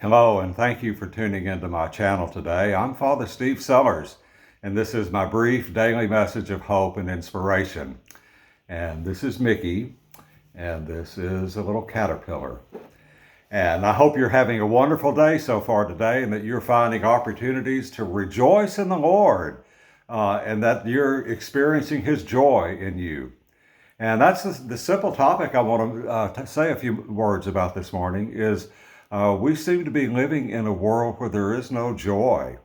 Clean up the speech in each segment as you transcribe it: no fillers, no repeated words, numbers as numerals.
Hello, and thank you for tuning into my channel today. I'm Father Steve Sellers, and this is my brief daily message of hope and inspiration. And this is Mickey, and this is a little caterpillar. And I hope you're having a wonderful day so far today, and that you're finding opportunities to rejoice in the Lord, and that you're experiencing His joy in you. And that's the simple topic I want to say a few words about this morning is we seem to be living in a world where there is no joy.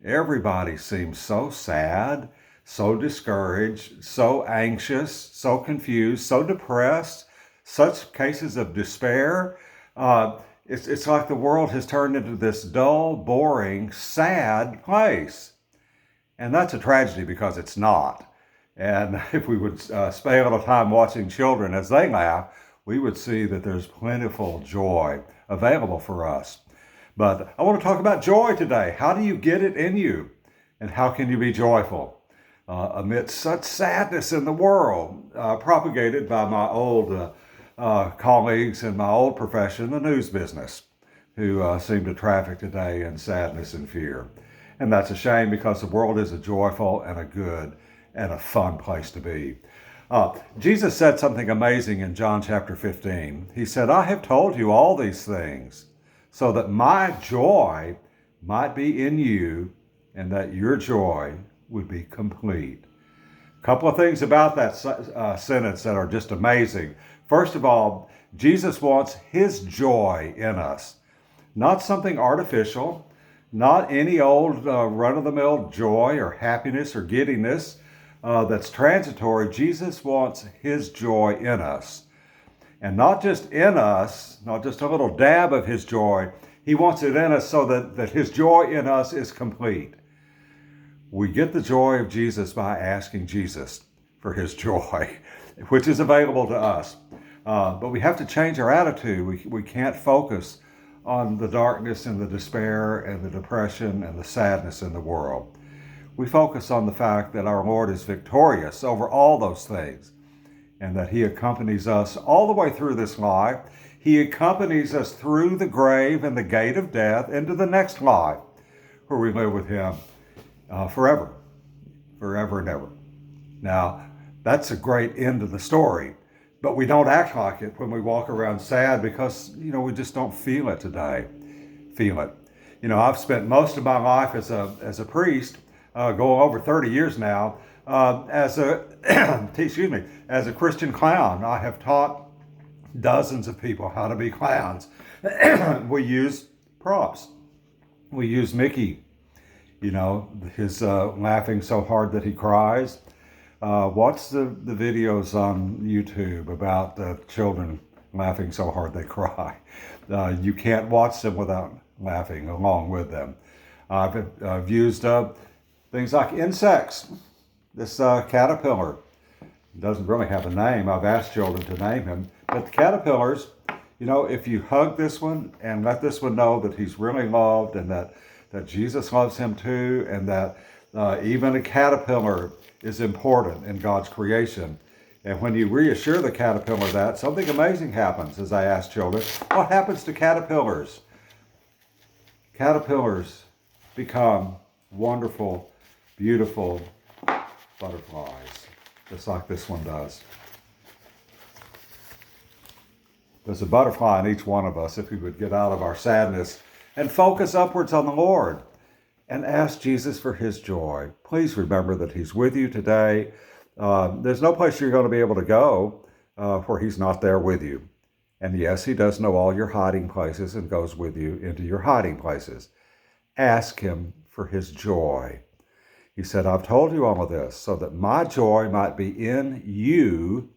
Everybody seems so sad, so discouraged, so anxious, so confused, so depressed, such cases of despair. It's like the world has turned into this dull, boring, sad place. And that's a tragedy because it's not. And if we would spend a little time watching children as they laugh, we would see that there's plentiful joy available for us. But I want to talk about joy today. How do you get it in you? And how can you be joyful amidst such sadness in the world, propagated by my old colleagues in my old profession, the news business, who seem to traffic today in sadness and fear. And that's a shame because the world is a joyful and a good and a fun place to be. Jesus said something amazing in John chapter 15. He said, I have told you all these things so that my joy might be in you and that your joy would be complete. A couple of things about that sentence that are just amazing. First of all, Jesus wants His joy in us, not something artificial, not any old run-of-the-mill joy or happiness or giddiness that's transitory. Jesus wants His joy in us. And not just in us, not just a little dab of His joy. He wants it in us so that His joy in us is complete. We get the joy of Jesus by asking Jesus for His joy, which is available to us. But we have to change our attitude. We can't focus on the darkness and the despair and the depression and the sadness in the world. We focus on the fact that our Lord is victorious over all those things and that He accompanies us all the way through this life. He accompanies us through the grave and the gate of death into the next life where we live with Him forever and ever. Now, that's a great end of the story, but we don't act like it when we walk around sad because, we just don't feel it today. I've spent most of my life as a priest, going over 30 years now, as a as a Christian clown. I have taught dozens of people how to be clowns. We use props. We use Mickey, his laughing so hard that he cries. Watch the videos on YouTube about children laughing so hard they cry. You can't watch them without laughing along with them. I've used things like insects. This caterpillar doesn't really have a name. I've asked children to name him. But the caterpillars, if you hug this one and let this one know that he's really loved and that Jesus loves him too, and that even a caterpillar is important in God's creation. And when you reassure the caterpillar that, something amazing happens. As I ask children, what happens to caterpillars? Caterpillars become wonderful, beautiful butterflies, just like this one does. There's a butterfly in each one of us if we would get out of our sadness and focus upwards on the Lord and ask Jesus for His joy. Please remember that He's with you today. There's no place you're going to be able to go where He's not there with you. And yes, He does know all your hiding places and goes with you into your hiding places. Ask Him for His joy. He said, I've told you all of this so that my joy might be in you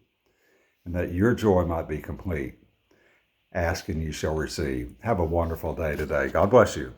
and that your joy might be complete. Ask and you shall receive. Have a wonderful day today. God bless you.